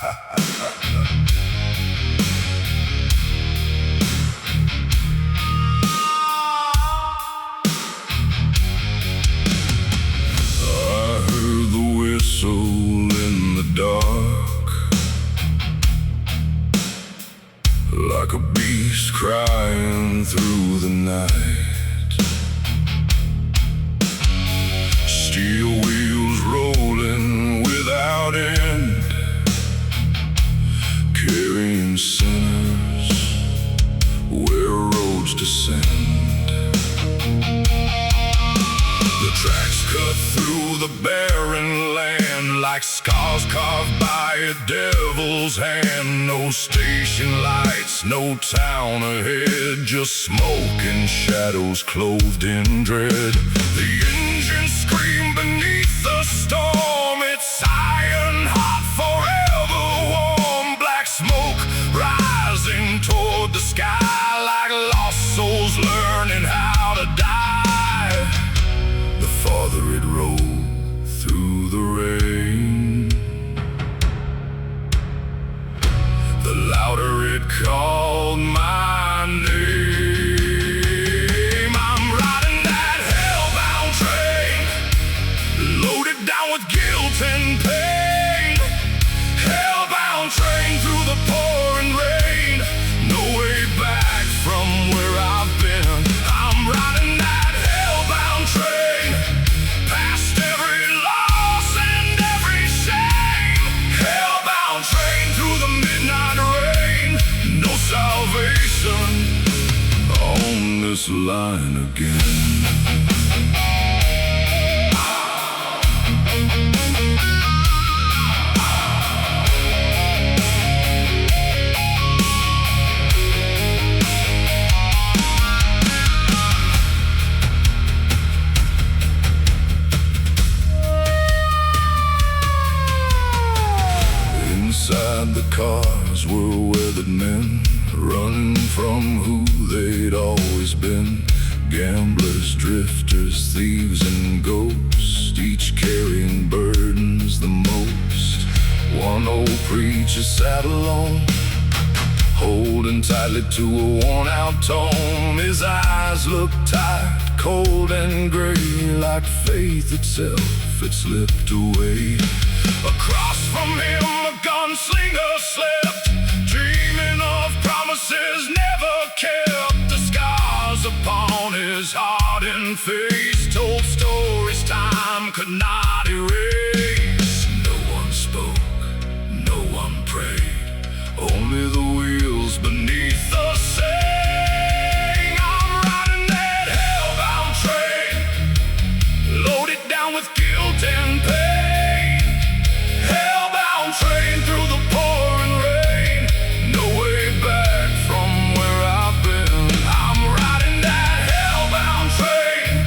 heard the whistle in the dark, like a beast crying through the night. Steel wheels rolling without end, carrying sinners where roads descend. The tracks cut through the barren land like scars carved by a devil's hand. No station lights, no town ahead, just smoke and shadows clothed in dread. The engines scream beneath the storm, it's iron hot, forever warm. Black smoke rising toward the sky like lost souls learning how to die. The farther it rolled through the rain, the louder it called my name. I'm riding that hellbound train, loaded down with guilt and pain. Hellbound train through the pouring rain, no way back from where I've been. I'm riding that hellbound train, past every loss and every shame. Hellbound train through the midnight rain, no salvation on this line again. Inside the cars were weathered men, running from who they'd always been. Gamblers, drifters, thieves and ghosts, each carrying burdens the most. One old preacher sat alone, holding tightly to a worn-out tome. His eyes looked tired, cold and gray, like faith itself, it slipped away. Across from him a gunslinger slept, dreaming of promises never kept. The scars upon his hardened face told stories time could not erase. No one spoke, no one prayed, only the wheels beneath the saying. I'm riding that hellbound train, loaded down with guilt and pain. Hellbound train through the pouring rain, no way back from where I've been. I'm riding that hellbound train,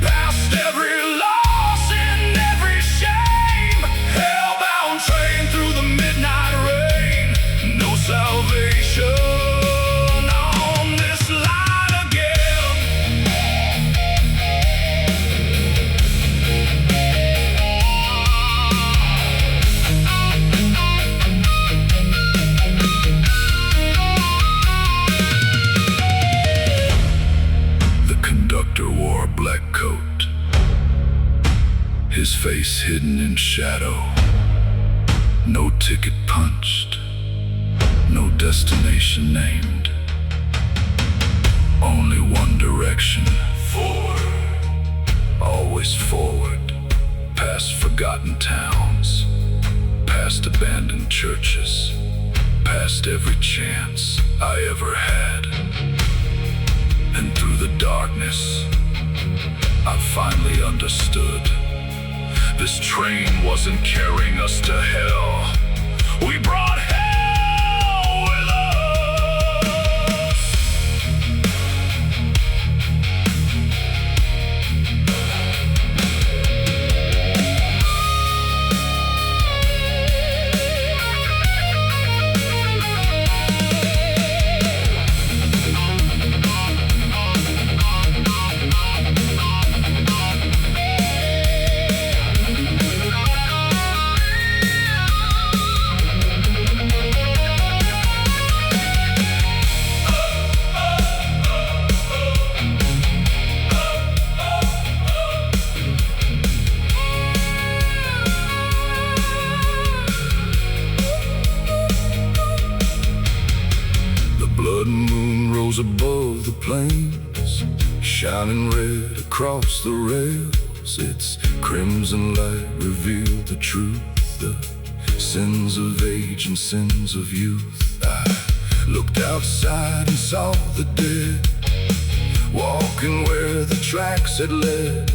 past every loss and every shame. Hellbound train through the midnight rain, no salvation on this line again. The conductor wore a black coat, his face hidden in shadow. No ticket punched, no destination named, only one direction, forward, always forward, past forgotten towns, past abandoned churches, past every chance I ever had. And through the darkness, I finally understood. This train wasn't carrying us to hell, we brought hell with us. plains, shining red across the rails. Its crimson light revealed the truth, the sins of age and sins of youth. I looked outside and saw the dead, walking where the tracks had led.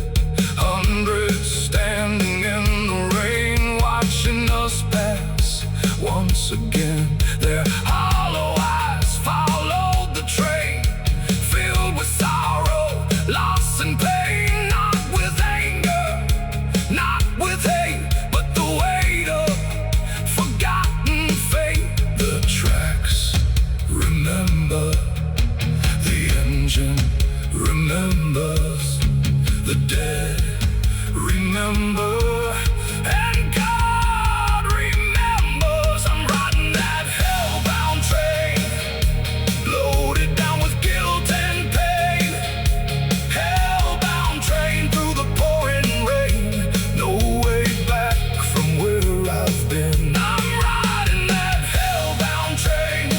Hundreds standing in the rain, watching us pass once again. Their hollow eyes followed the train, filled with sorrow, loss and pain. Not with anger, not with hate, but the weight of forgotten fate. The tracks remember, the engine remembers, the dead remember, and God remembers. I'm riding that hellbound train, loaded down with guilt and pain. Hellbound train through the pouring rain, no way back from where I've been. I'm riding that hellbound train,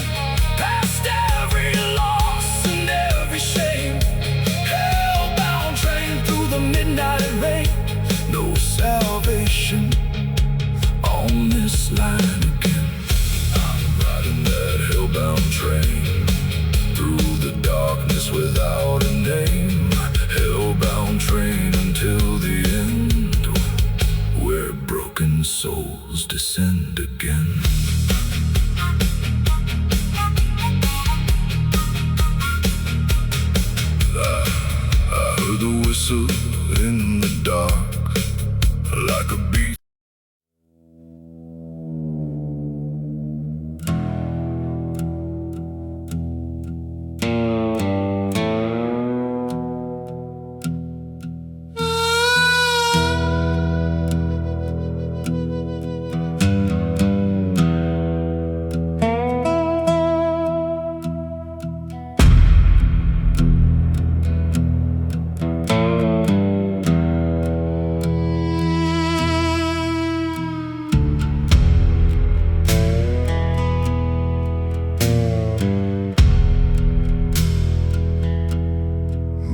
past every loss and every shame. Hellbound train through the midnight rain, no salvation on this line again. I'm riding that hellbound train through the darkness without a name. Hellbound train until the end, where broken souls descend again. I heard the whistle in the dark, like a beast.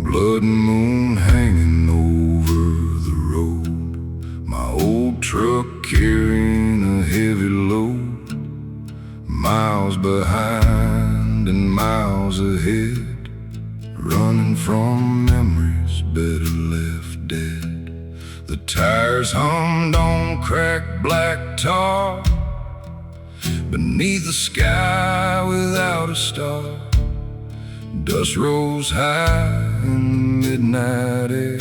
Blood moon hanging over the road, my old truck carrying a heavy load. Miles behind and miles ahead, running from memories better left dead. The tires hummed on cracked black tar, beneath the sky without a star. Dust rose high in the midnight air,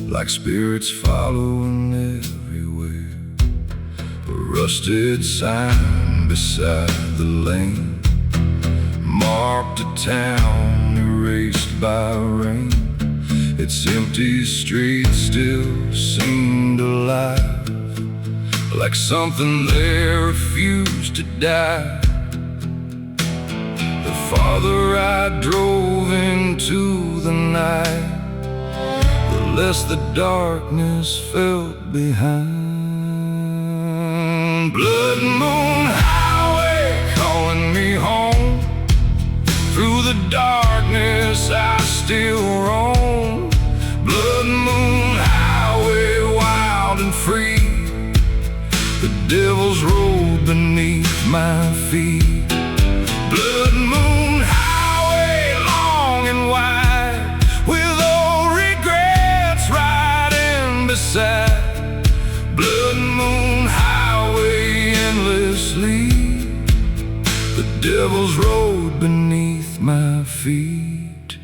like spirits following everywhere. A rusted sign beside the lane marked a town erased by rain. Its empty streets still seemed alive, like something there refused to die. The farther I drove into the night, the less the darkness felt behind. Blood moon highway calling me home, through the darkness I still roam. Blood moon highway wild and free, the devil's road beneath my feet. Blood moon highway long and wide, with old regrets riding beside. Blood moon highway endlessly, the devil's road beneath my feet.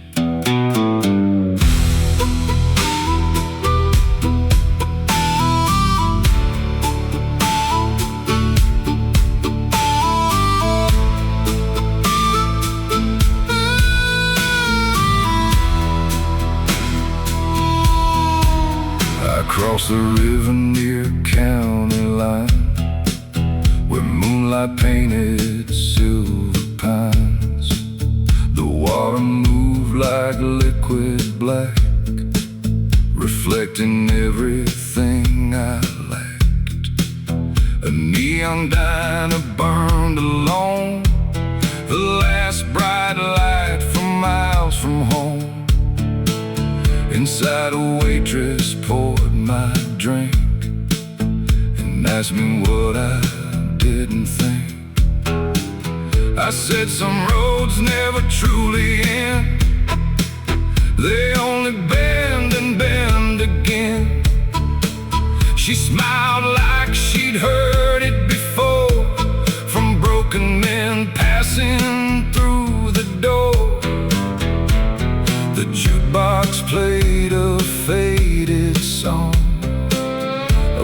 Across the river near county line, where moonlight painted silver pines. The water moved like liquid black, reflecting everything I lacked. A neon diner burned alone, the last bright light from my outside, a waitress poured my drink and asked me what I didn't think. I said some roads never truly end, they only bend and bend again. She smiled like she'd heard it before, from broken men passing through the door. The jukebox played a faded song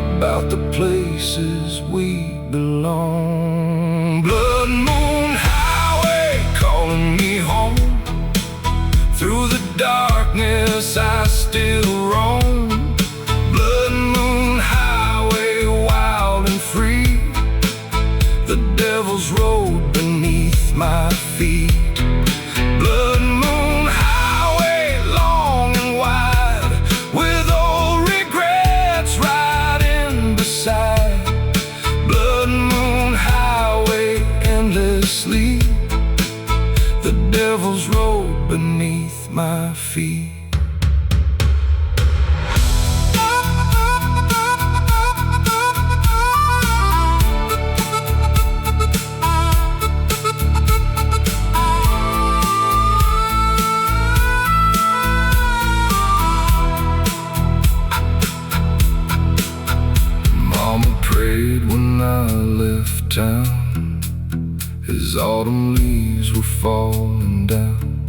about the places we belong. Blood Moon Highway calling me home. Through the darkness I still roam. Blood Moon Highway, wild and free. The devil's road beneath my feet. Blood Moon Highway, long and wide, with old regrets riding beside. Blood Moon Highway, endlessly. The devil's road beneath my feet. Mama prayed when I left town, as autumn leaves were falling down.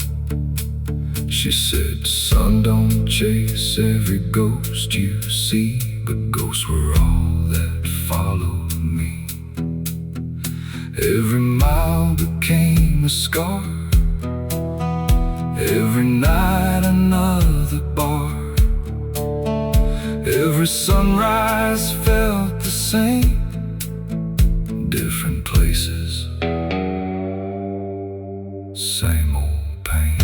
She said, son, don't chase every ghost you see, but ghosts were all that followed me. Every mile became a scar, every night another bar. Every sunrise felt the same, different places, same old pain.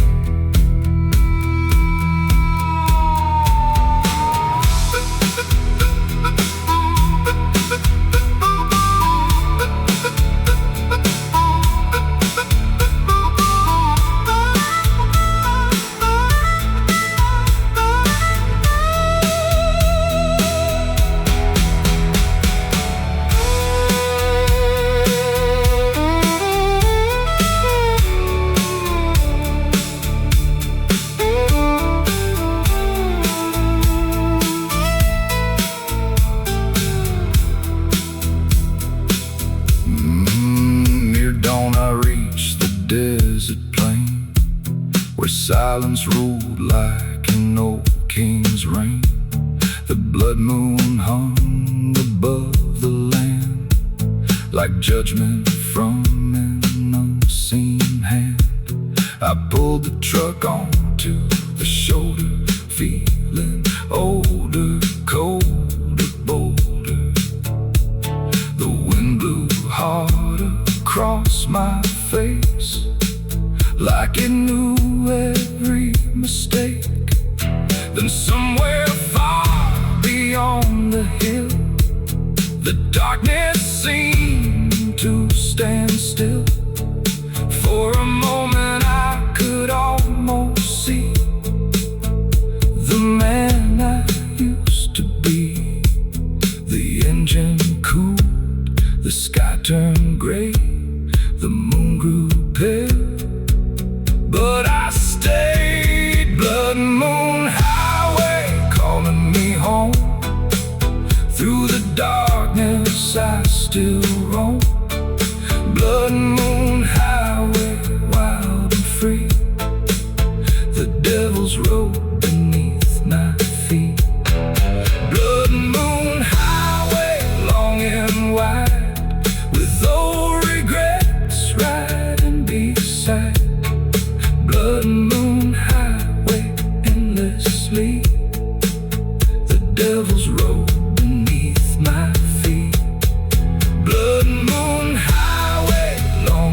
Desert plain, where silence ruled like an old king's reign. The blood moon hung above the land, like judgment from an unseen hand. I pulled the truck onto the shoulder, feeling older, colder, bolder. The wind blew hard across my face, like it knew every mistake. Then somewhere far beyond the hill, the darkness seemed to stand still. For a moment I could almost see the man I used to be. The engine cooled, the sky turned gray, the moon grew pale, but I stayed. Blood Moon Highway calling me home. Through the darkness I still roam. Blood Moon Highway, wild and free. The devil's road beneath my feet. Blood Moon Highway, long and wide, with old regrets riding beside. Blood Moon Highway, endlessly. The devil's road beneath my feet. Blood Moon Highway, long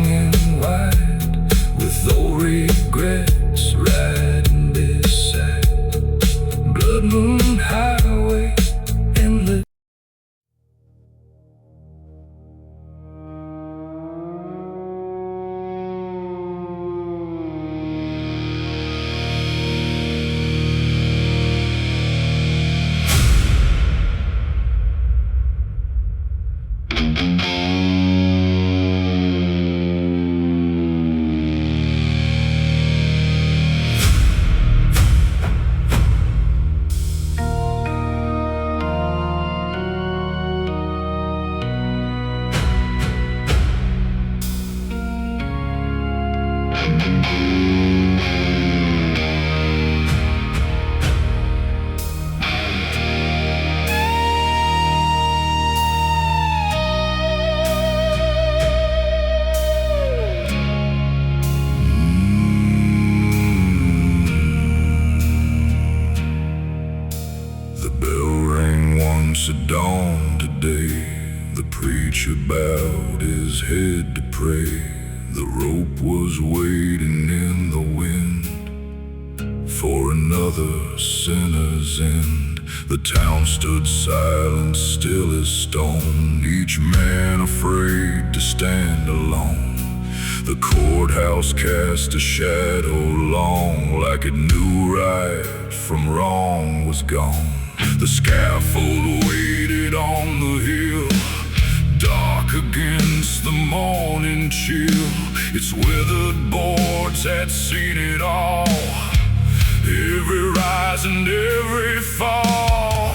preacher bowed his head to pray. The rope was waiting in the wind for another sinner's end. The town stood silent, still as stone, each man afraid to stand alone. The courthouse cast a shadow long, like it knew right from wrong was gone. The scaffold waited on the hill, dark against the morning chill. Its withered boards had seen it all, every rise and every fall.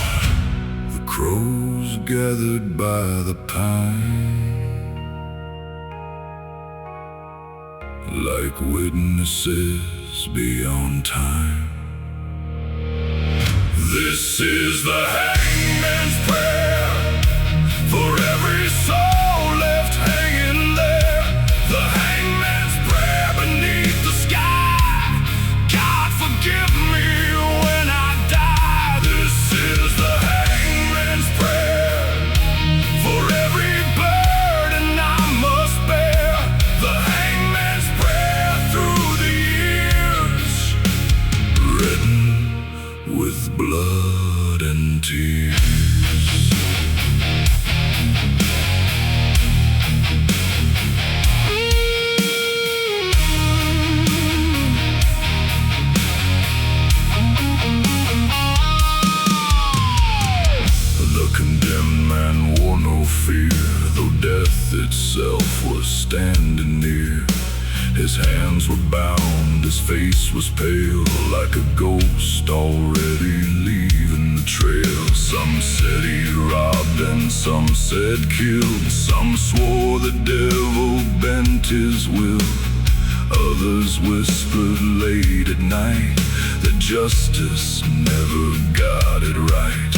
The crows gathered by the pine, like witnesses beyond time. This is the hangman's prayer for every soul left hanging there. The hangman's prayer beneath the sky. God forgive me when I die. This is the hangman's prayer for every burden I must bear. The hangman's prayer through the years, written with blood and tears. The condemned man wore no fear, though death itself was standing near. His hands were bound, his face was pale, like a ghost already leaving the trail. Some said he robbed and some said killed. Some swore the devil bent his will. Others whispered late at night that justice never got it right.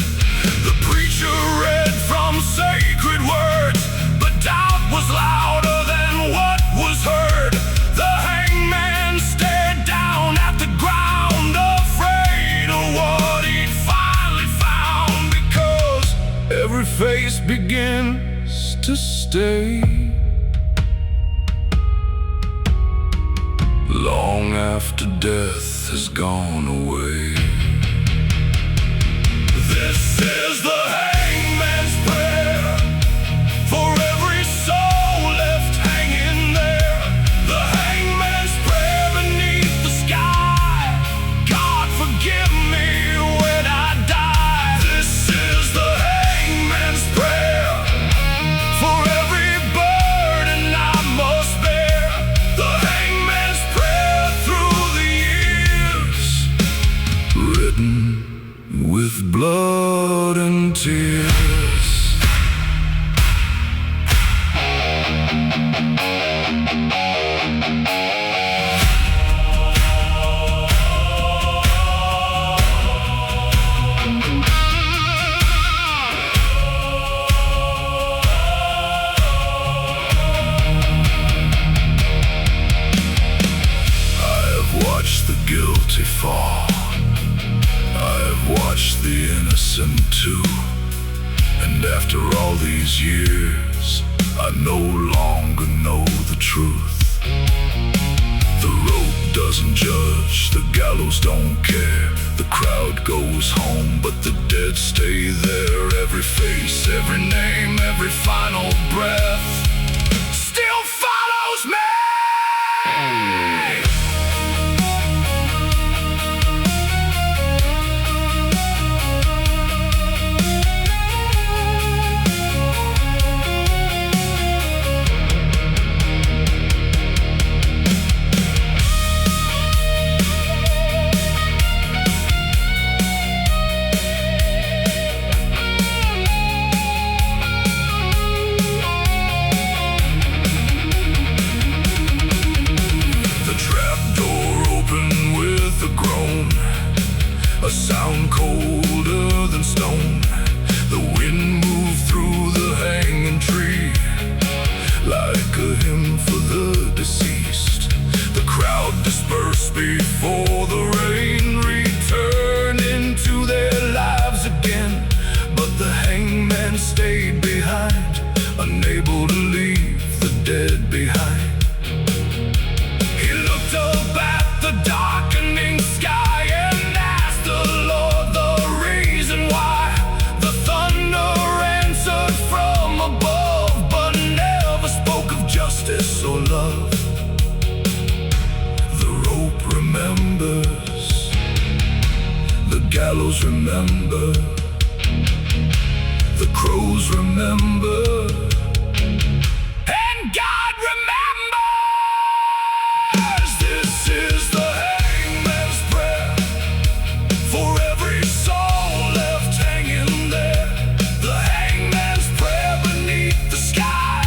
The preacher read from sacred words, but doubt was louder than what was heard. The hangman stared down at the ground, afraid of what he'd finally found, because every face begins to stay long after death has gone away. This is the hangman's prayer for every soul left hanging there. The hangman's prayer beneath the sky. God forgive me when I die. This is the hangman's prayer for every burden I must bear. The hangman's prayer through the years, written with blood and tears. I have watched the guilty fall, I've watched the innocent too. And after all these years, I no longer know the truth. The rope doesn't judge, the gallows don't care. The crowd goes home, but the dead stay there. Every face, every name, every final breath still follows me. A sound colder than stone. The wind moved through the hanging tree, like a hymn for the deceased. The crowd dispersed before the rain returned into their lives again. But the hangman stayed behind, unable to leave the dead behind. He looked up at the darkening sky and asked the Lord the reason why. The thunder answered from above, but never spoke of justice or love. The rope remembers, the gallows remember, the crows remember, and God remembers. This is the hangman's prayer for every soul left hanging there. The hangman's prayer beneath the sky.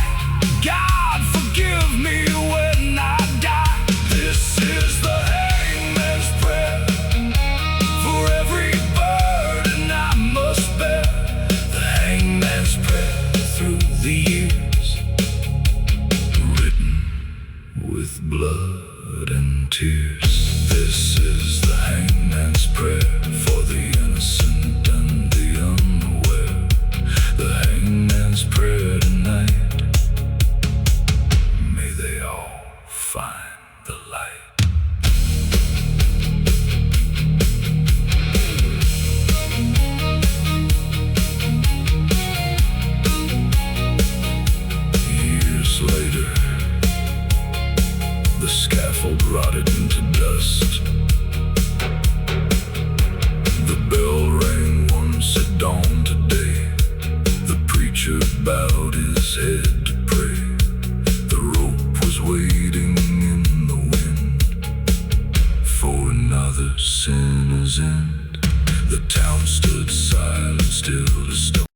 God, forgive me when I die. This is the hangman's prayer for every burden I must bear. The hangman's prayer through the years, written with blood and tears. This is the hangman's prayer for the innocent and the unaware. The hangman's prayer tonight, may they all find the light. Years later, the scaffold rotted into dust. The bell rang once at dawn today. The preacher bowed his head to pray. The rope was waiting in the wind for another sinner's end. The town stood silent, still as stone.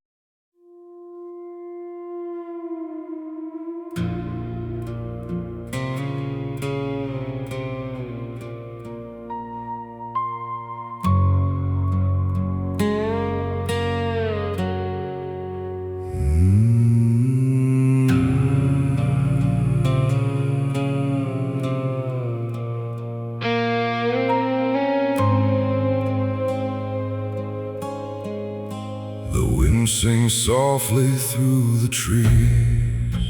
The wind sings softly through the trees,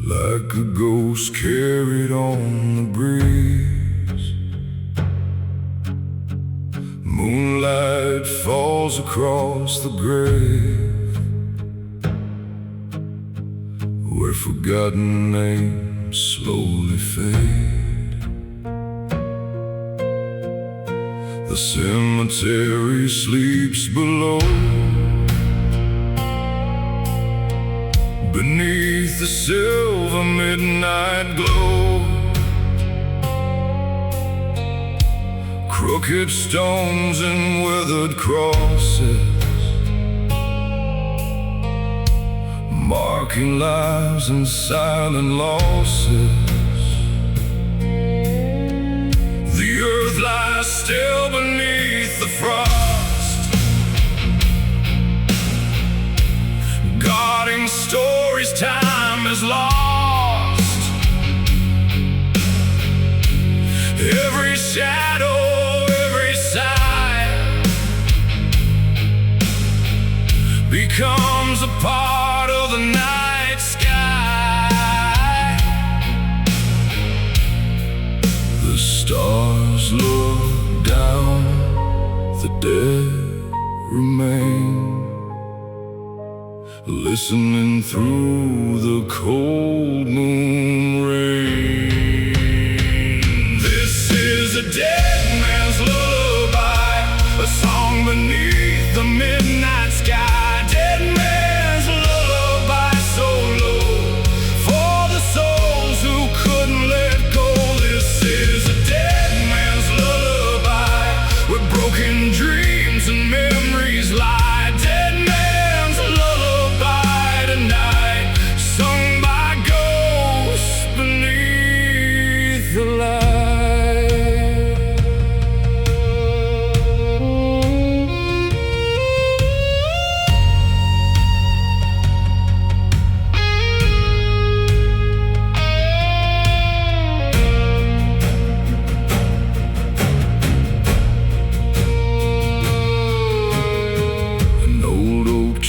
like a ghost carried on the breeze. Moonlight falls across the grave, where forgotten names slowly fade. The cemetery sleeps below, beneath the silver midnight glow. Crooked stones and withered crosses, marking lives and silent losses. The earth lies still beneath the frost, guarding stories time has lost. Every shadow, every sigh becomes a part of the night sky. The stars look down, the dead remain, listening through the cold moon rain. This is a dead man's lullaby, a song beneath the midnight sky. Dead man's lullaby, so low for the souls who couldn't let go. This is a dead man's lullaby, where broken dreams and memories lie. Dead man's lullaby tonight, sung by ghosts beneath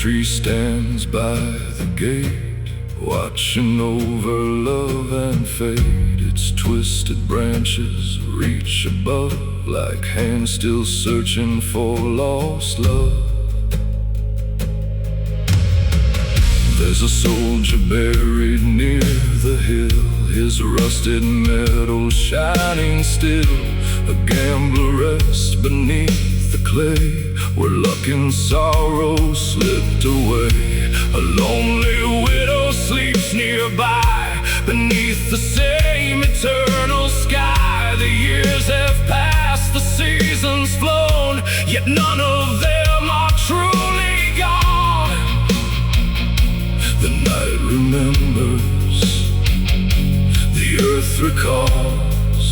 tree stands by the gate, watching over love and fate. Its twisted branches reach above, like hands still searching for lost love. There's a soldier buried near the hill, his rusted metal shining still. A gambler rests beneath the clay, where luck and sorrow slipped away. A lonely widow sleeps nearby, beneath the same eternal sky. The years have passed, the seasons flown, yet none of them are truly gone. The night remembers, the earth recalls,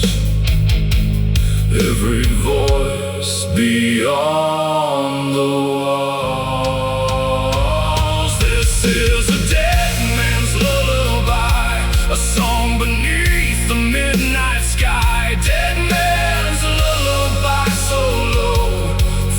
every voice beyond the walls. This is a dead man's lullaby, a song beneath the midnight sky. Dead man's lullaby, so low,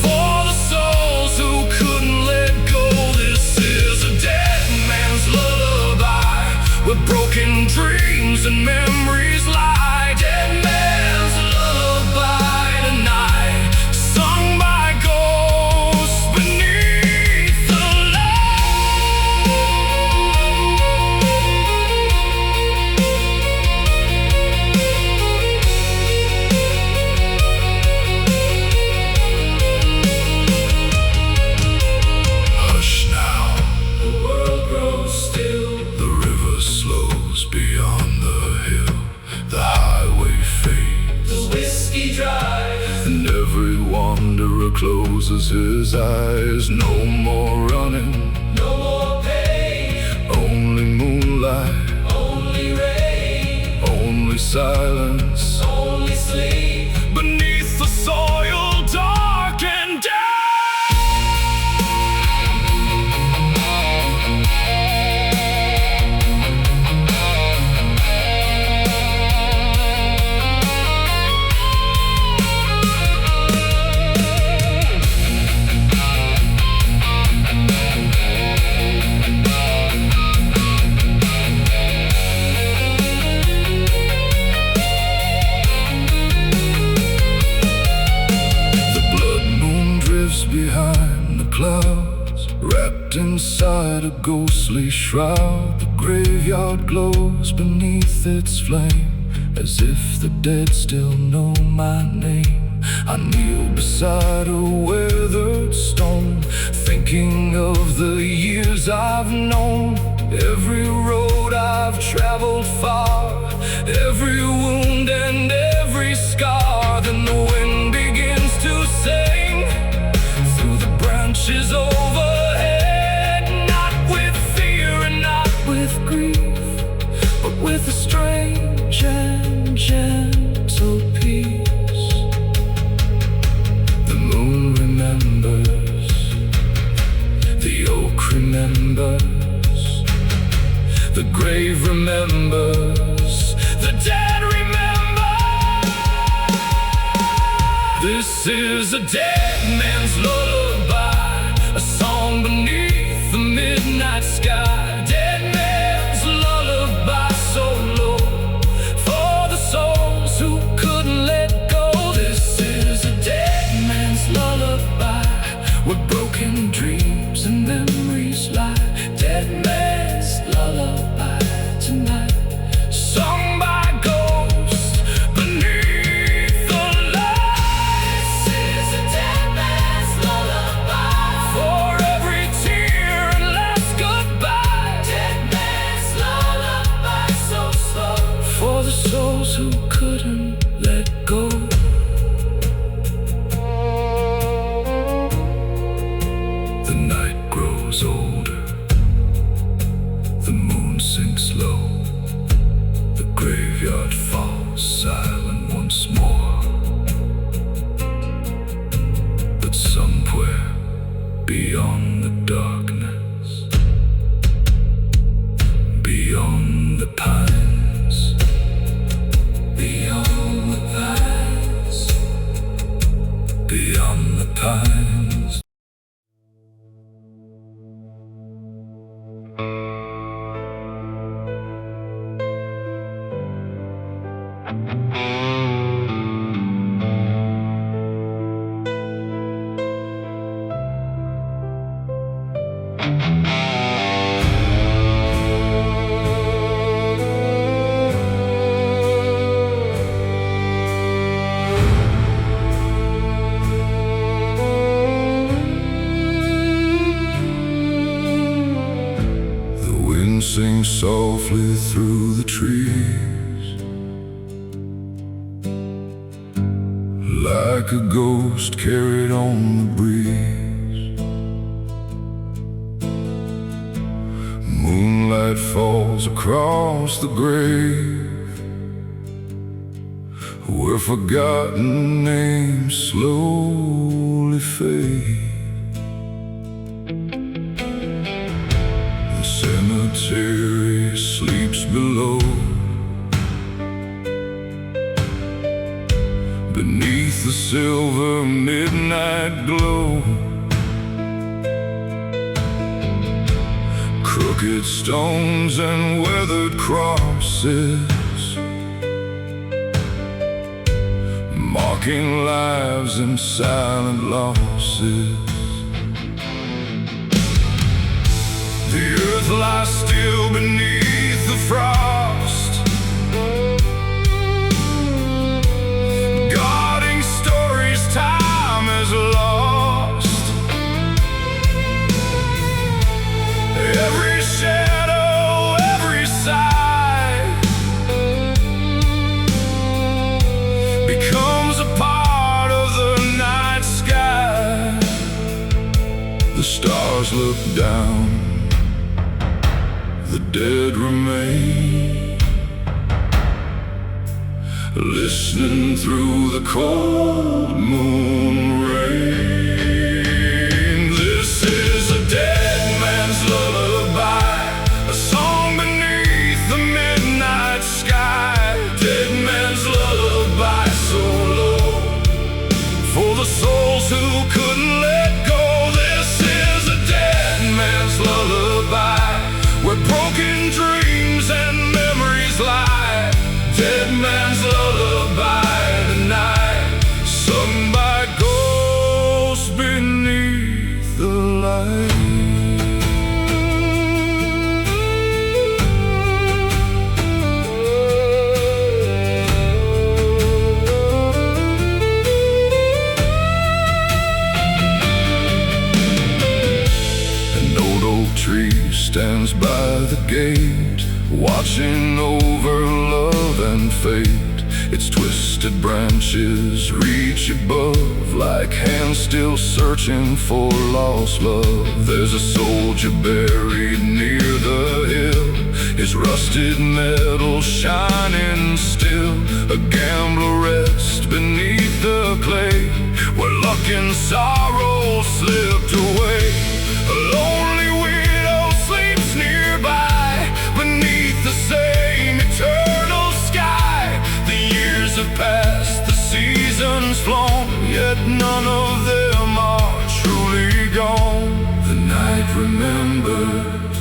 for the souls who couldn't let go. This is a dead man's lullaby, where broken dreams and memories lie. Dead man's lullaby tonight, sung by ghosts beneath the Hush now, the world grows still. The river slows beyond the hill, the highway fades, the whiskey dries, and every wanderer closes his eyes. No more running, no more pain, only moonlight, only rain, only silence, only sleep, beneath the soil dark and dead. Behind the clouds, wrapped inside a ghostly shroud. The graveyard glows beneath its flame, as if the dead still know my name. I kneel beside a weathered stone, thinking of the years I've known. Every road I've traveled far, every wound and every scar. Then the wind begins to sing through the branches overhead, not with fear and not with grief, but with a strange and gentle peace. The moon remembers, the oak remembers, the grave remembers, the dead remember. This is a dead man's lullaby, a song beneath the midnight sky. Dead man's lullaby, so low, for the souls who couldn't let go. This is a dead man's lullaby, where broken dreams and memories lie. Dead man's lullaby tonight, sung by ghosts beneath the light. This is a dead man's lullaby, for every tear and last goodbye. Dead man's lullaby, so slow, for the souls who couldn't let go. The night grows older, the moon Sing softly through the trees, like a ghost carried on the breeze. Moonlight falls across the grave, where forgotten names slowly fade. Cemetery sleeps below, beneath the silver midnight glow. Crooked stones and weathered crosses, marking lives and silent losses. The earth lies still beneath the frost, guarding stories time has lost. Every shadow, every sigh becomes a part of the night sky. The stars look down, the dead remain, listening through the cold moon rain. This is a dead man's lullaby, a song beneath the midnight sky. Dead man's lullaby, so low, for the souls who couldn't let go. This is a dead man's lullaby, where broken dreams and memories lie. Dead man's lullaby tonight, sung by ghosts beneath the light. An old oak tree stands by the gate, watching over love and fate. Its twisted branches reach above, like hands still searching for lost love. There's a soldier buried near the hill, his rusted metal shining still. A gambler rests beneath the clay, where luck and sorrow slipped away. A lonely widow sleeps nearby, beneath the same eternal sky. The years have passed, the seasons flown, yet none of them are truly gone. The night remembers,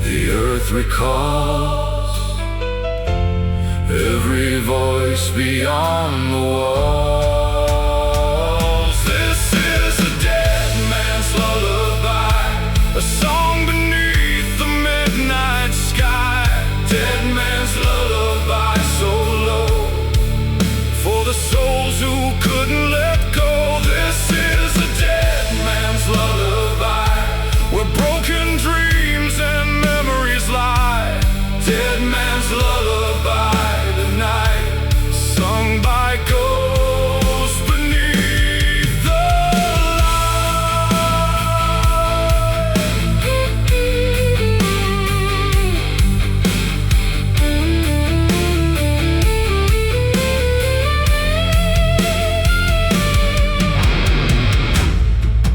the earth recalls, every voice beyond the walls. This is a dead man's lullaby, a song beneath the midnight sky. Dead man's lullaby, so low, for the souls who couldn't let go. This is a dead man's lullaby, where broken dreams and memories lie. Dead man's lullaby tonight, sung by ghosts beneath the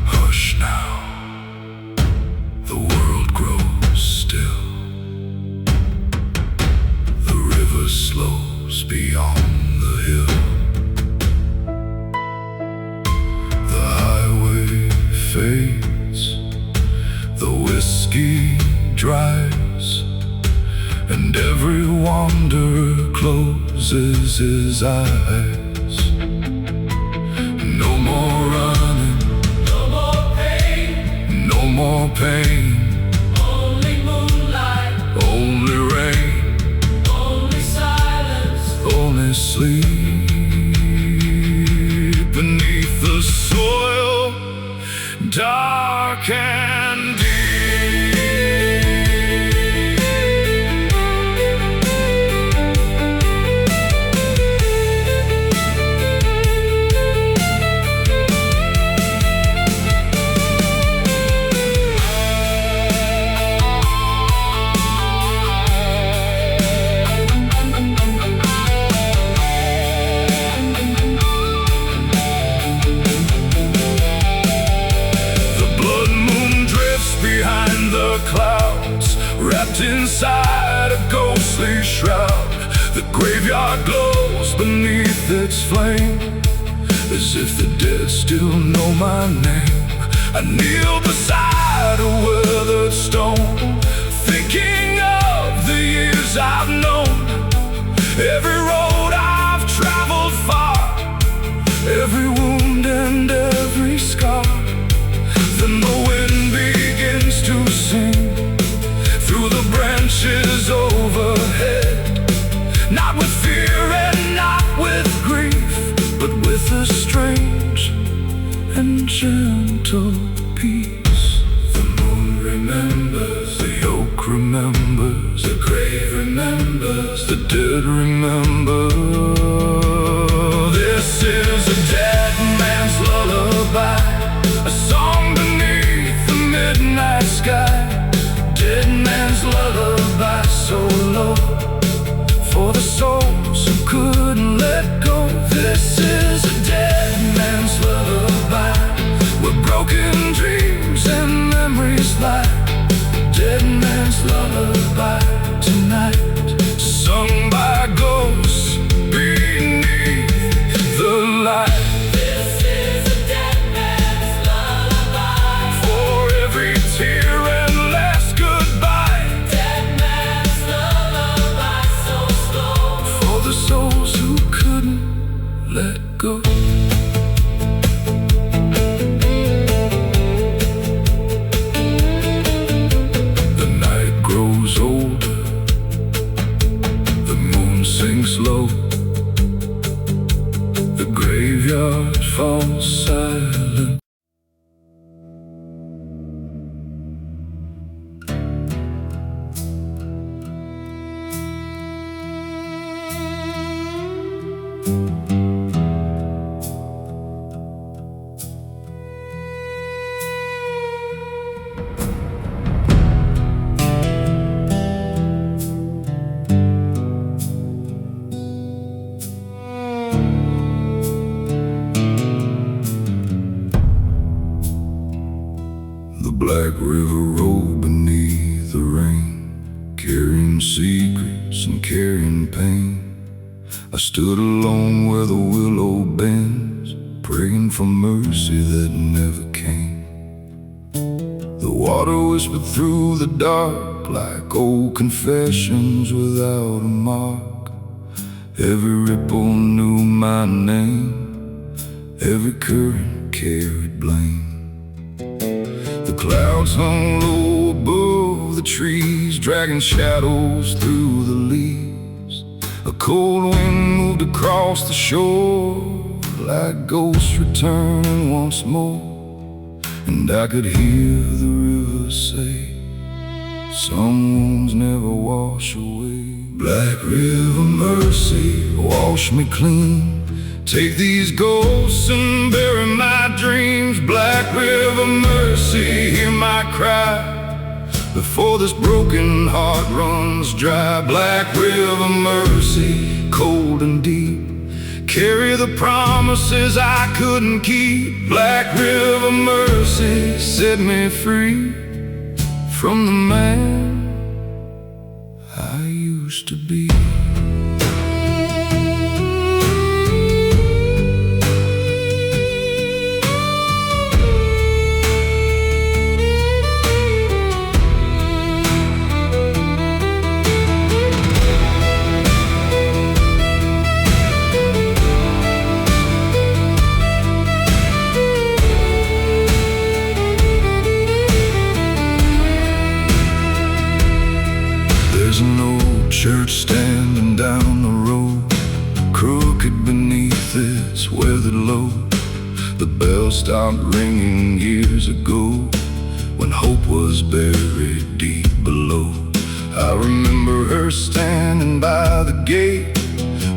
Hush now, the world grows still. The river slows beyond the hill. The highway fades, the whiskey dries, and every wanderer closes his eyes. No more running, no more pain, no more pain. Only moonlight, Only rain, only silence, only sleep beneath the soil, dark and deep. Clouds wrapped inside a ghostly shroud. The graveyard glows beneath its flame, as if the dead still know my name. I kneel beside a weathered stone, thinking of the years I've known. Every road I've traveled far, every wound and every scar. Then the wind begins to sing through the branches overhead, not with fear and not with grief, but with a strange and gentle peace. The moon remembers, the oak remembers, the grave remembers, the dead remember. This is a dead man's lullaby, a song beneath the midnight sky. Dead man's lullaby, so low, for the souls who couldn't let go. This is a dead man's lullaby, where broken dreams and memories lie. Dead man's lullaby tonight, sung by ghosts beneath the light. Go. The night grows older, the moon sinks low, the graveyard falls silent. Black river rolled beneath the rain, carrying secrets and carrying pain. I stood alone where the willow bends, praying for mercy that never came. The water whispered through the dark like old confessions without a mark. Every ripple knew my name, every current carried blame. The clouds hung low above the trees, dragging shadows through the leaves. A cold wind moved across the shore like ghosts returning once more. And I could hear the river say, some wounds never wash away. Black river mercy, wash me clean. Take these ghosts and bury my dreams. Black river mercy, hear my cry before this broken heart runs dry. Black river mercy, cold and deep, carry the promises I couldn't keep. Black river mercy, set me free from the man I used to be. standing down the road, crooked beneath its weathered load. The bell stopped ringing years ago, when hope was buried deep below. I remember her standing by the gate,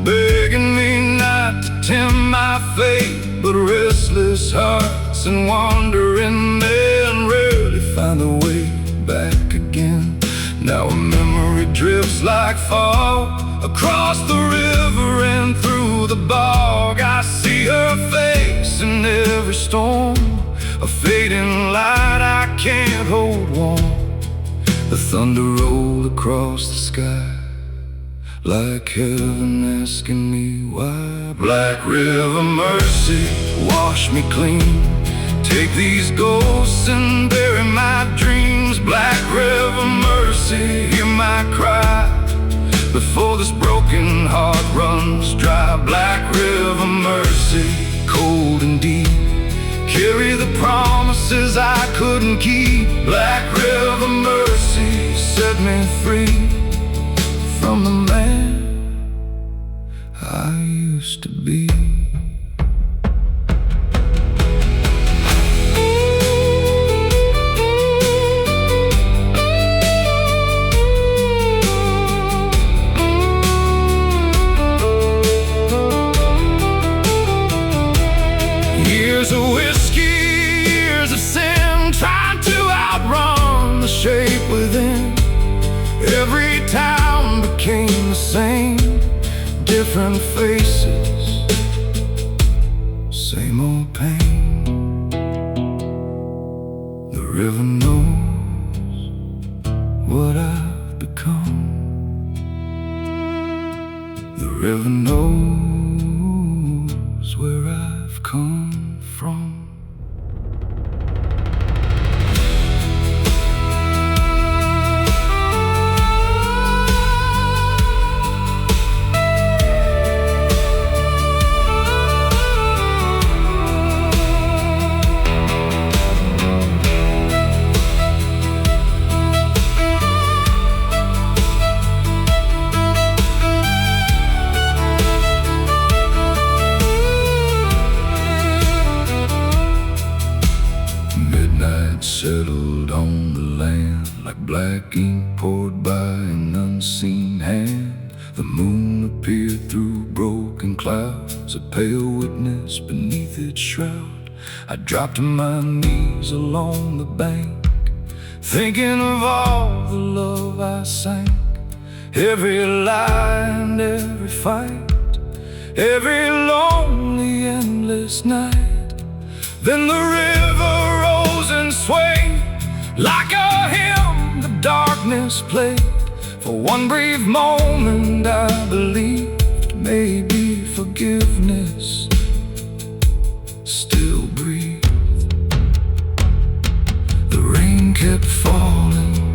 begging me not to tempt my fate. But restless hearts and wandering men rarely find their way back again. Now a memory drifts like fog across the river and through the bog. I see her face in every storm, a fading light I can't hold warm. The thunder rolled across the sky, like heaven asking me why. Black River Mercy, wash me clean. Take these ghosts and bury my dreams. Black River Mercy, hear my cry before this broken heart runs dry. Black River Mercy, cold and deep, carry the promises I couldn't keep. Black River Mercy, set me free from the man I used to be. Years of whiskey, years of sin, trying to outrun the shape within. Every town became the same, different faces, same old pain. The river knows what I've become. The river knows where I've come from. Settled on the land like black ink poured by an unseen hand. The moon appeared through broken clouds, a pale witness beneath its shroud. I dropped to my knees along the bank, thinking of all the love I sank. Every lie and every fight, every lonely endless night. Then the river rose and swayed like a hymn the darkness played. For one brief moment I believed maybe forgiveness still breathed. The rain kept falling,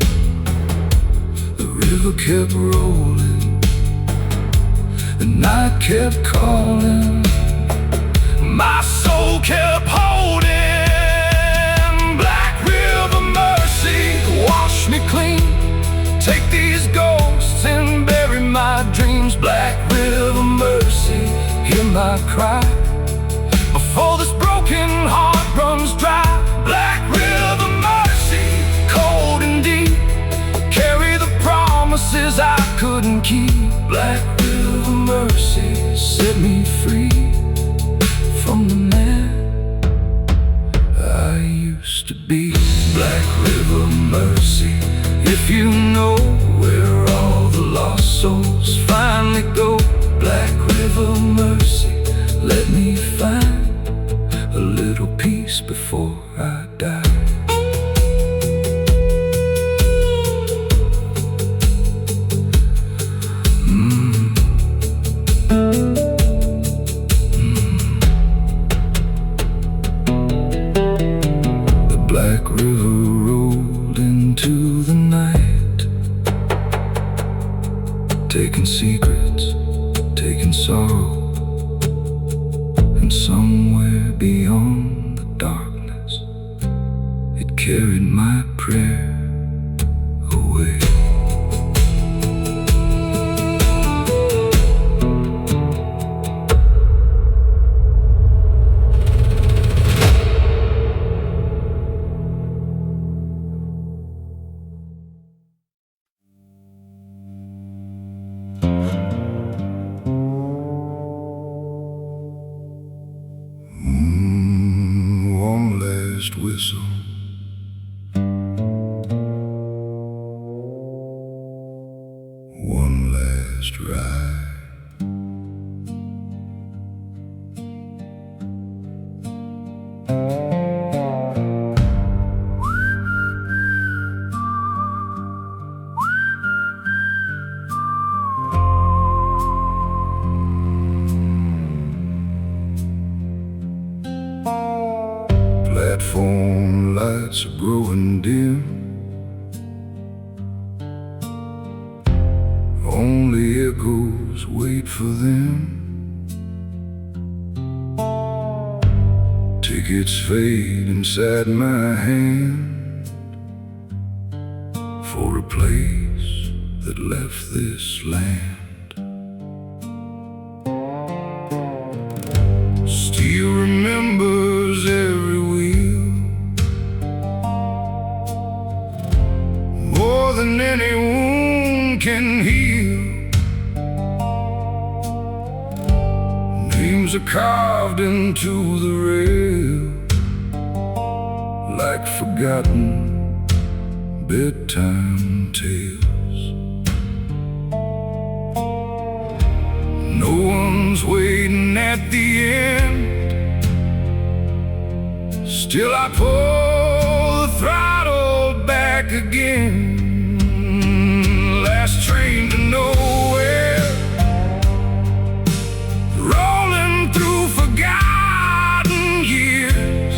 the river kept rolling, the night kept calling, my soul kept holding. Black River Mercy, wash me clean. Take these ghosts and bury my dreams. Black River Mercy, hear my cry before this broken heart runs dry. Black River Mercy, cold and deep, carry the promises I couldn't keep. Black River Mercy, set me free from the man I used to be. Black River Mercy, if you know where all the lost souls finally go. Black River Mercy, let me find a little peace before I die. Black River rolled into the night, taking secrets, taking sorrow, and somewhere beyond the darkness, it carried my prayer away. just right. Platform lights are growing dim. Only echoes wait for them. Tickets fade inside my hand for a place that left this land. Still remembers every wheel more than any wound can heal. Names are carved into the rail like forgotten bedtime tales. No one's waiting at the end. Still I pull the throttle back again. Last train to nowhere, rolling through forgotten years.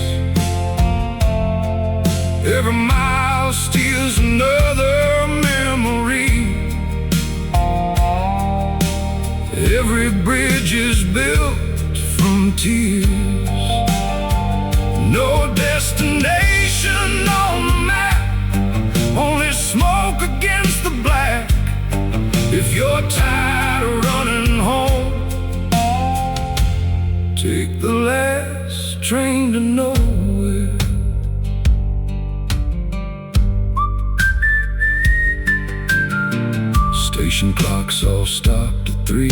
Every mile steals another memory. Every bridge is built from tears. No destination on the map, only smoke against the black. If you're tired of running home, take the last train to nowhere. Station clocks all stopped at 3.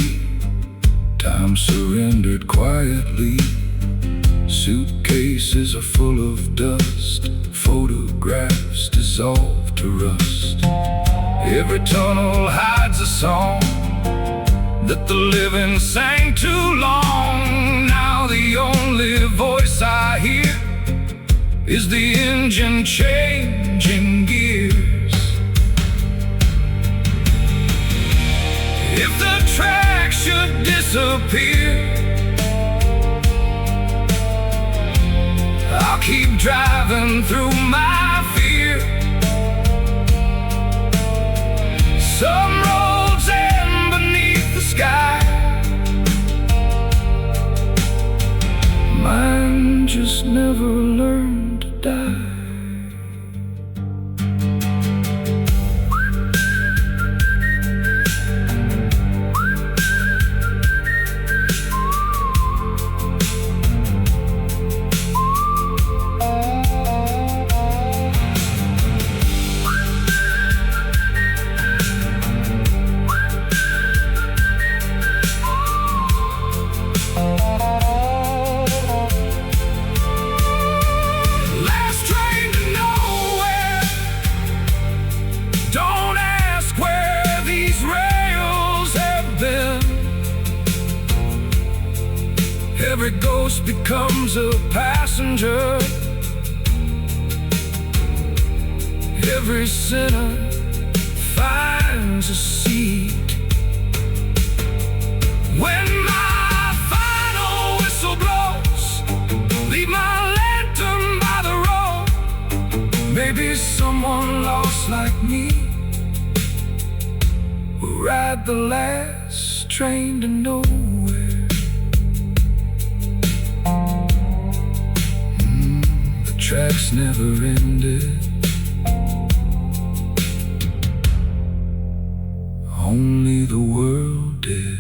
Time surrendered quietly. Suitcases are full of dust. Photographs dissolve to rust. Every tunnel hides a song that the living sang too long. Now the only voice I hear is the engine changing gears. If the track should disappear, I'll keep driving through my fear. Some roads end beneath the sky, mine just never learned to die. Every ghost becomes a passenger. Every sinner finds a seat. When my final whistle blows, leave my lantern by the road. Maybe someone lost like me will ride the last train to nowhere. The tracks never ended, only the world did.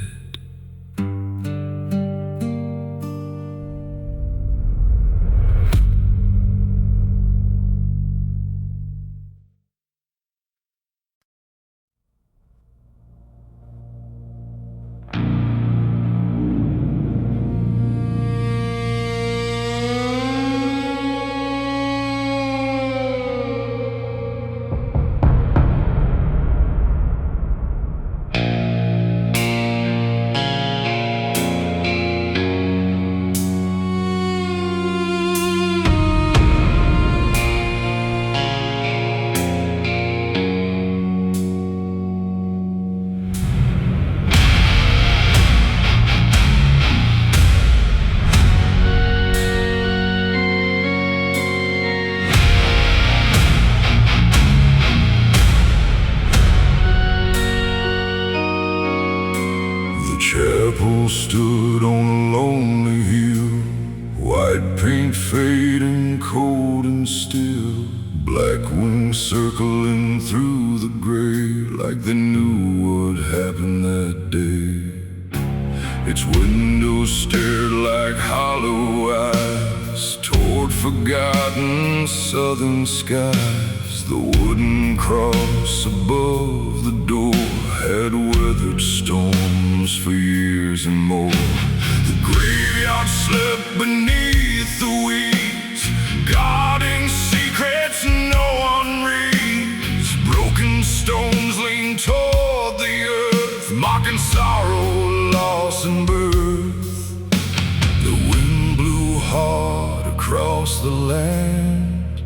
circling through the gray, like they knew what happened that day. Its windows stared like hollow eyes toward forgotten southern skies. The wooden cross above the door had weathered storms for years and more. The graveyard slept beneath the weeds, guarding secrets no one reads. Broken stones lean toward the earth, mocking sorrow, loss and birth. The wind blew hard across the land,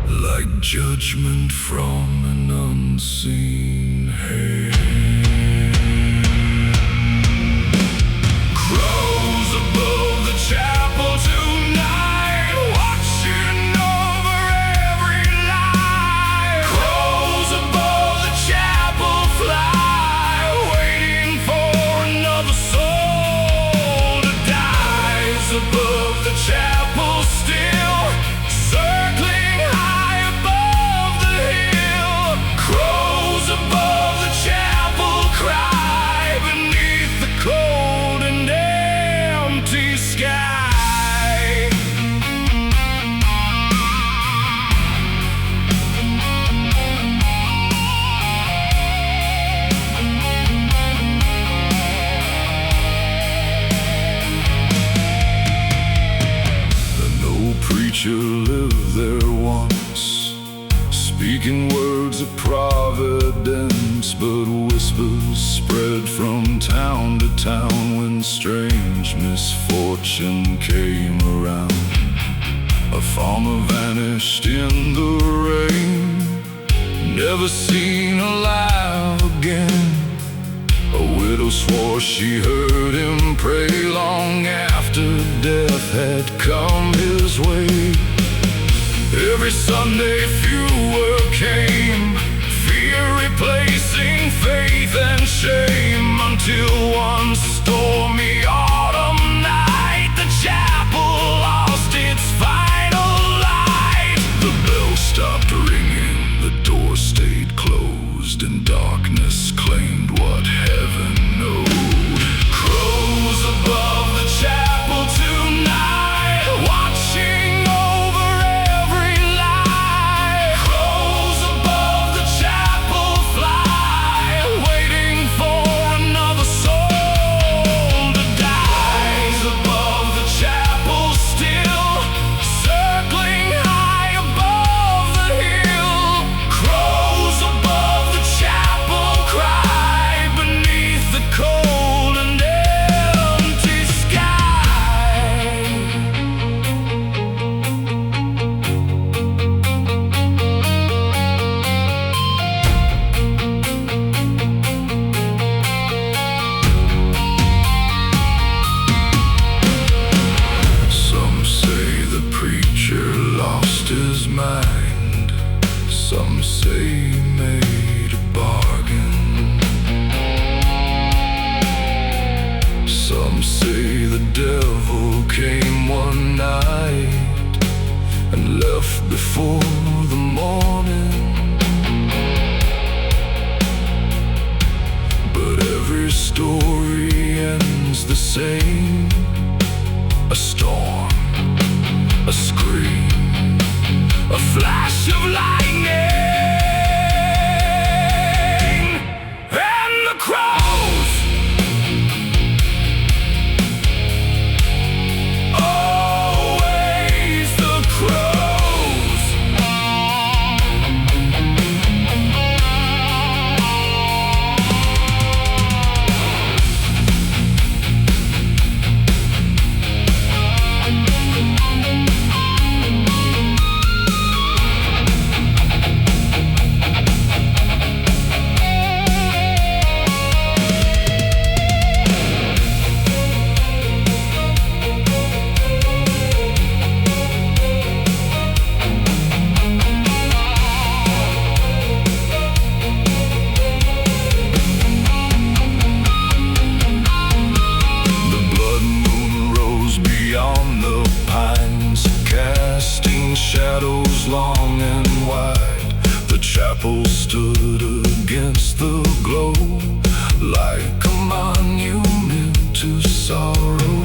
like judgment from an unseen hand. Crows above the chapel tonight, watching over every lie. Crows above the chapel fly, waiting for another soul to die. Above the chapel still, circling high above the hill. Crows above the chapel cry beneath the cold and empty sky. An old preacher lived there once, speaking words of providence, but whispers spread from town to town when strange misfortune came around. A farmer vanished in the rain, never seen alive again. A widow swore she heard him pray long after death had come his way. Every Sunday fewer came, fear replacing faith and shame, until one stormy autumn night the chapel lost its final light. The bell stopped ringing, the door stayed closed, and darkness claimed what heaven knowed. Crows above the chapel tonight, watching over every lie. Crows above the chapel fly, waiting for another soul to die. Above the chapel still, circling high above the hill. Crows above the chapel cry beneath the cold and empty sky. Some say the preacher lost his mind, some say he made a bargain. Some say the devil came one night and left before the morning. But every story ends the same: a storm, a scream, a flash of lightning. chapel stood against the glow, like a monument to sorrow.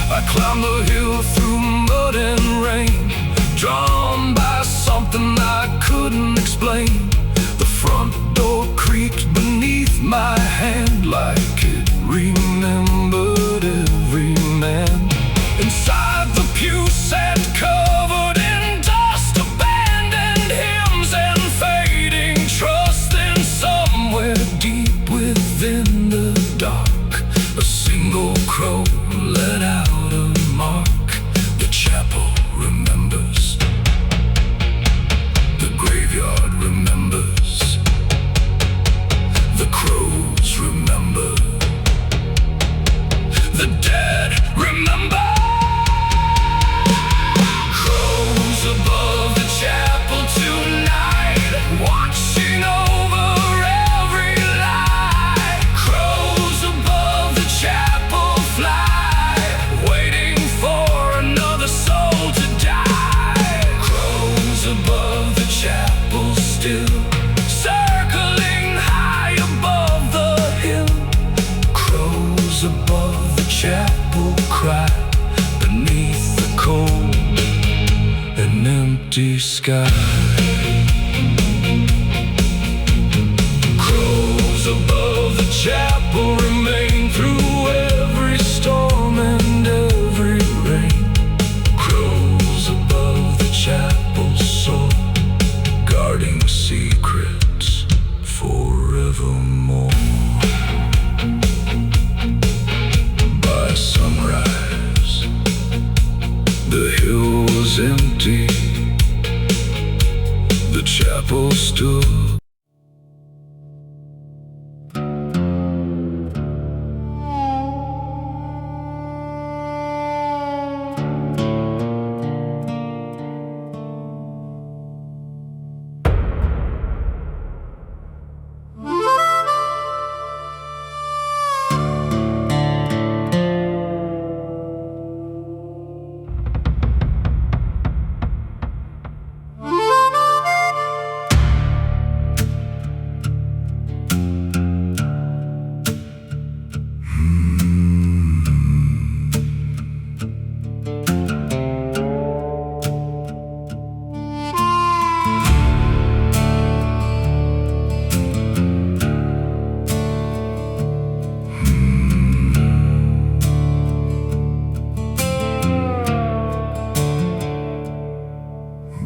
I climbed the hill through mud and rain, drawn by something I couldn't explain. The front door creaked beneath my hand, like it remembered every man. Inside the pew sat covered in dust, abandoned hymns and fading trust. And somewhere deep within the dark, a single crow let out a mark. The chapel remembers, the graveyard remembers, the crows remember, the dead remember. Crows above the chapel tonight, watching over every lie. Crows above the chapel fly, waiting for another soul to die. Crows above the chapel still, circling high above the hill. Crows above the chapel cry beneath the cold and empty sky. Crows above the chapel remain through every storm and every rain. Crows above the chapel soar, guarding secrets forevermore. By sunrise, the hill was empty, the chapel stood.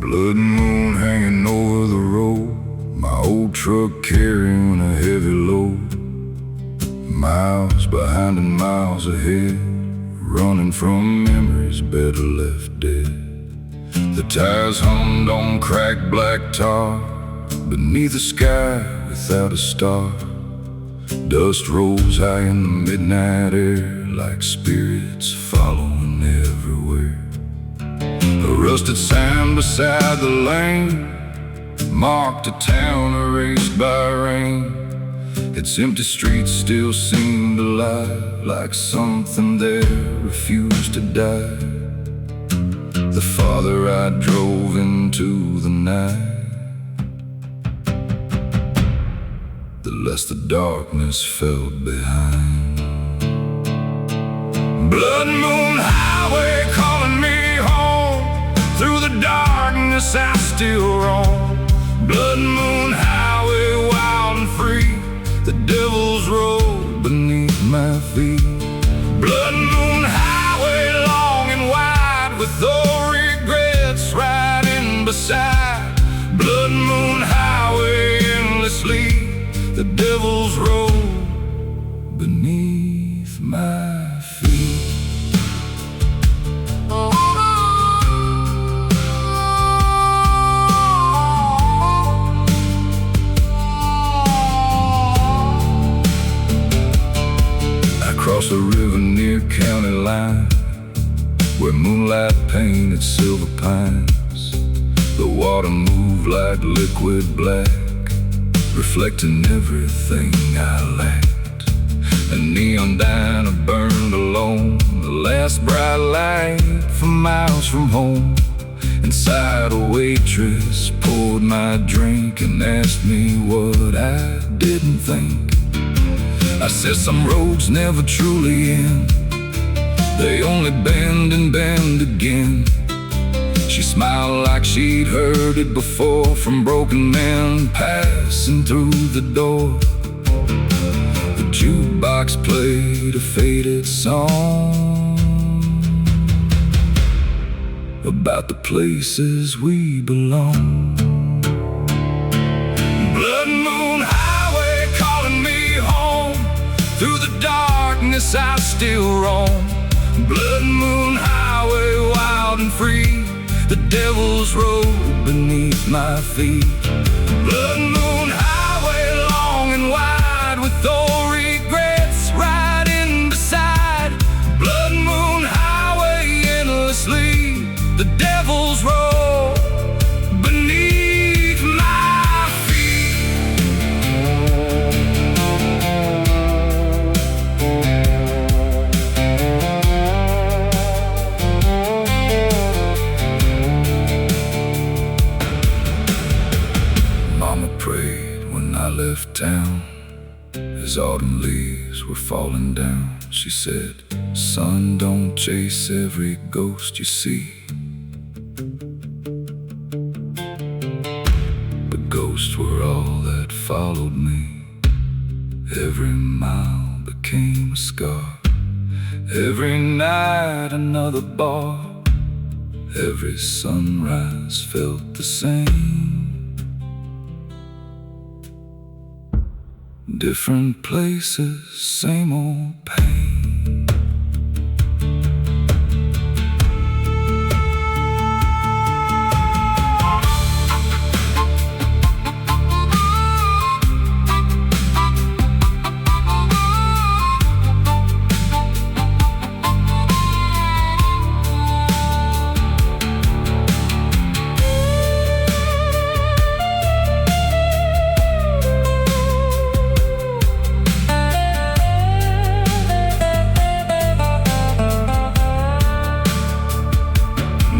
Blood moon hanging over the road, my old truck carrying a heavy load. Miles behind and miles ahead, running from memories better left dead. The tires hummed on cracked black tar, beneath a sky without a star. Dust rose high in the midnight air, like spirits following everywhere. A rusted sign beside the lane marked a town erased by rain. Its empty streets still seemed alive, like something there refused to die. The farther I drove into the night, the less the darkness felt behind. Blood moon highway calling me home, through the darkness I still roam. Blood moon highway wild and free, the devil's road beneath my feet. Blood moon highway long and wide, with no regrets riding beside. Blood moon highway endlessly, the devil's road beneath my feet. Across a river near county line, where moonlight painted silver pines. The water moved like liquid black, reflecting everything I lacked. A neon diner burned alone, the last bright light for miles from home. Inside, a waitress poured my drink and asked me what I didn't think. I said some roads never truly end, they only bend and bend again. She smiled like she'd heard it before from broken men passing through the door. The jukebox played a faded song about the places we belong. Blood Moon Highway calling me home. Through the darkness I still roam. Blood Moon Highway, wild and free, the devil's road beneath my feet. Blood Moon Highway, long and wide, with old regrets riding beside. Blood Moon Highway, endlessly, the devil's road beneath my feet. Mama prayed when I left town, as autumn leaves were falling down. She said, son, don't chase every ghost you see. Ghosts were all that followed me. Every mile became a scar. Every night another bar. Every sunrise felt the same. Different places, same old pain.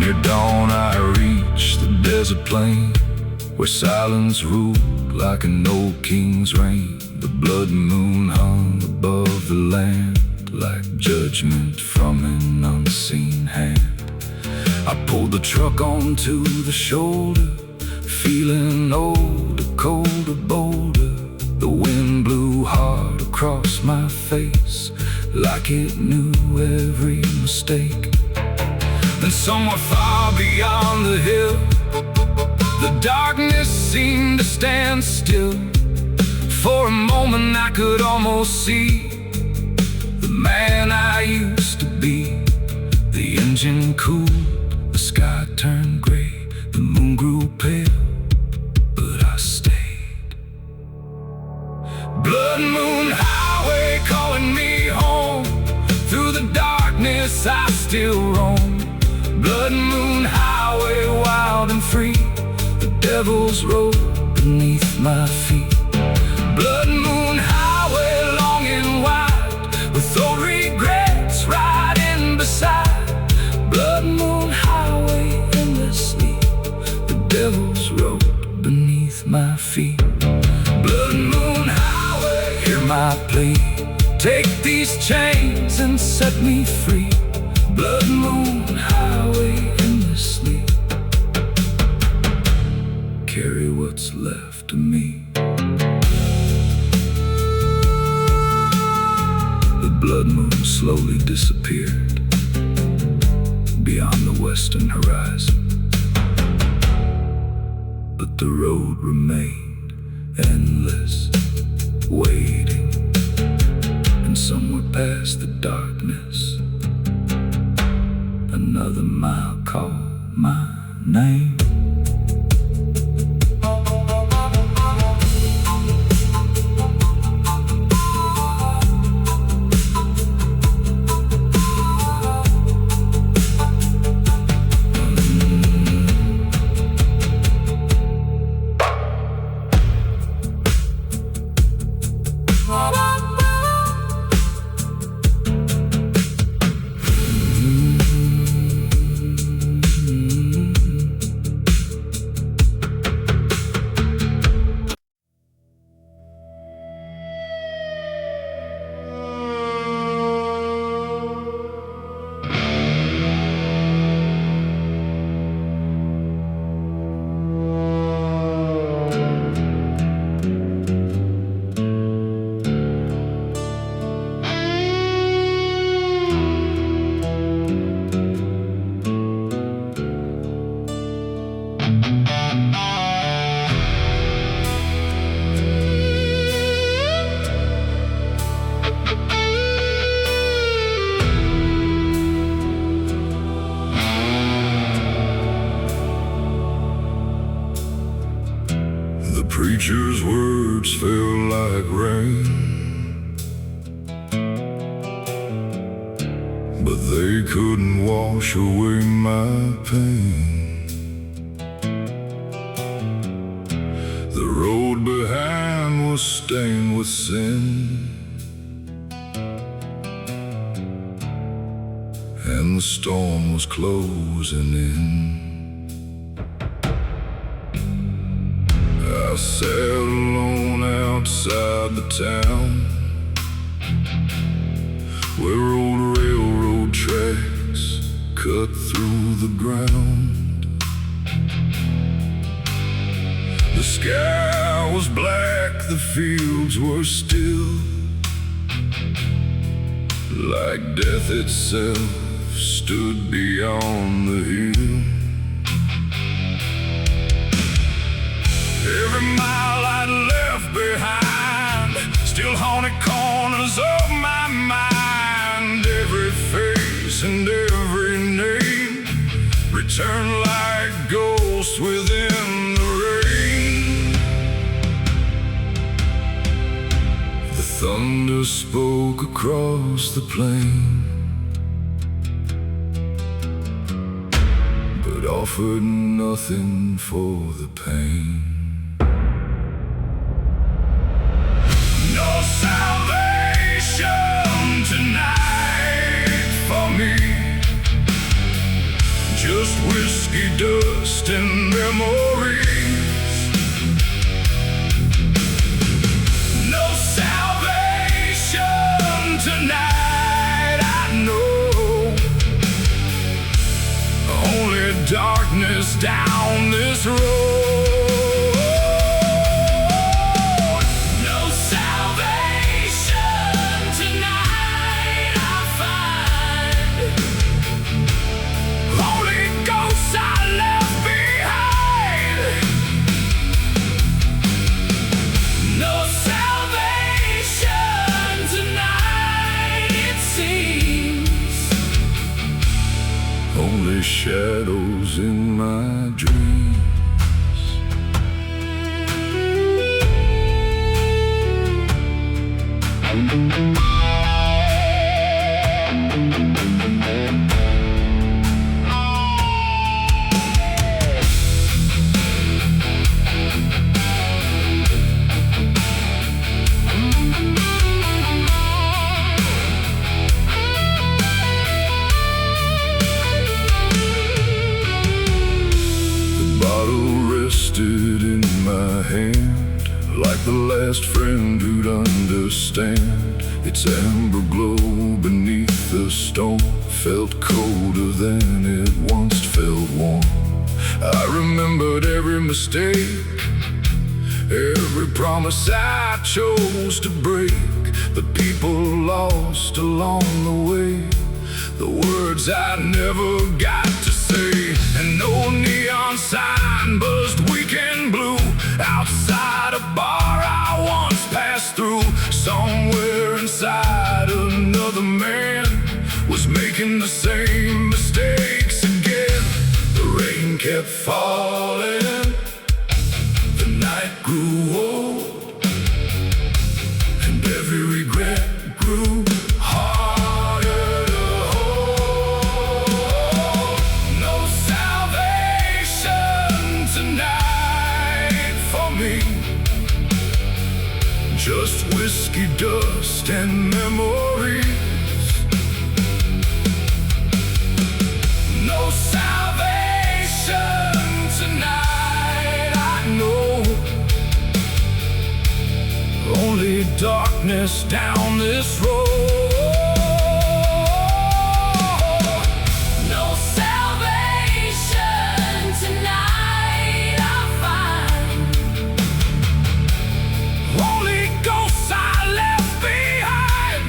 Near dawn I reached the desert plain, where silence ruled like an old king's reign. The blood moon hung above the land, like judgment from an unseen hand. I pulled the truck onto the shoulder, feeling older, colder, bolder. The wind blew hard across my face, like it knew every mistake. Then somewhere far beyond the hill, the darkness seemed to stand still. For a moment I could almost see the man I used to be. The engine cooled, the sky turned gray, the moon grew pale, but I stayed. Blood Moon Highway calling me home. Through the darkness I still roam. Blood Moon Highway, wild and free, the devil's road beneath my feet. Blood Moon Highway, long and wide, with old regrets riding beside. Blood Moon Highway, endlessly, the devil's road beneath my feet. Blood Moon Highway, hear my plea, take these chains and set me free. Blood Moon Highway, endlessly, carry what's left of me. The blood moon slowly disappeared beyond the western horizon, but the road remained endless, waiting, and somewhere past the darkness, another mile called my name. The preacher's words fell like rain, but they couldn't wash away my pain. The road behind was stained with sin, and the storm was closing in. I sat alone outside the town, where old railroad tracks cut through the ground. The sky was black, the fields were still, like death itself stood beyond the hill. Every mile I'd left behind still haunted corners of my mind. Every face and every name returned like ghosts within the rain. The thunder spoke across the plain, but offered nothing for the pain. No salvation tonight for me, just whiskey dust and memories. No salvation tonight, I know, only darkness down this road. Only shadows in my dreams. In my hand, like the last friend who'd understand. Its amber glow beneath the stone felt colder than it once felt warm. I remembered every mistake, every promise I chose to break, the people lost along the way, the words I never got to say. And no neon sign buzzed weak and blue outside a bar I once passed through. Somewhere inside, another man was making the same mistakes again. The rain kept falling, the night grew old, and every regret grew harder to hold. No salvation tonight for me, just whiskey dust and memories. No salvation tonight, I know, only darkness down this road. No salvation tonight, I find, only ghosts I left behind.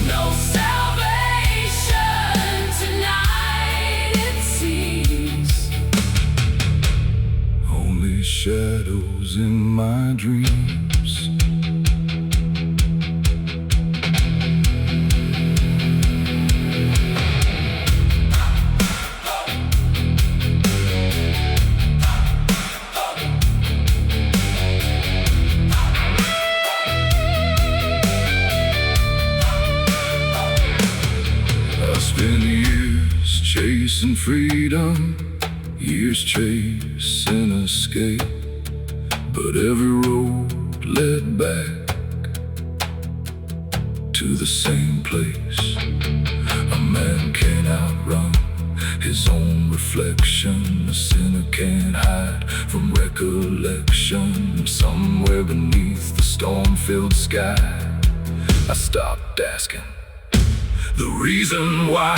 No salvation tonight, it seems, only shadows in my dreams. chasing freedom, years chasing escape, but every road led back to the same place. A man can't outrun his own reflection. A sinner can't hide from recollection. Somewhere beneath the storm-filled sky, I stopped asking the reason why.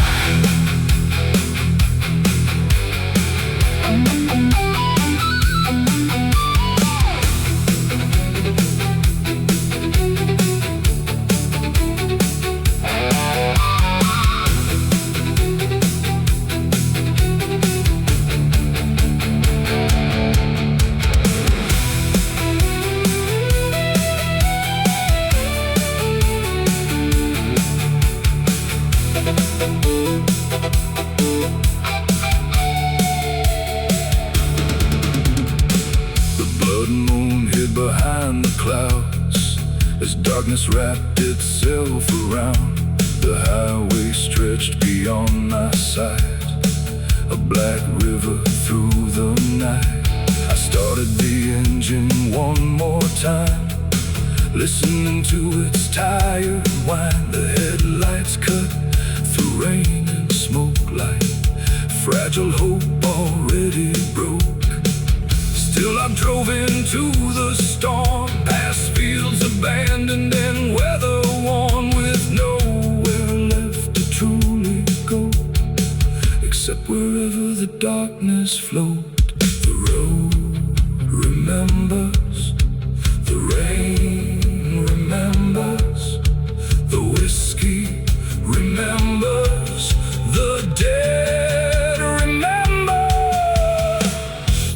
Behind the clouds, as darkness wrapped itself around, the highway stretched beyond my sight, a black river through the night. I started the engine one more time, listening to its tired whine. The headlights cut through rain and smoke like fragile hope already broke. Still I drove into the storm, past fields abandoned and weather worn, with nowhere left to truly go, except wherever the darkness flowed. The road remembers the rain.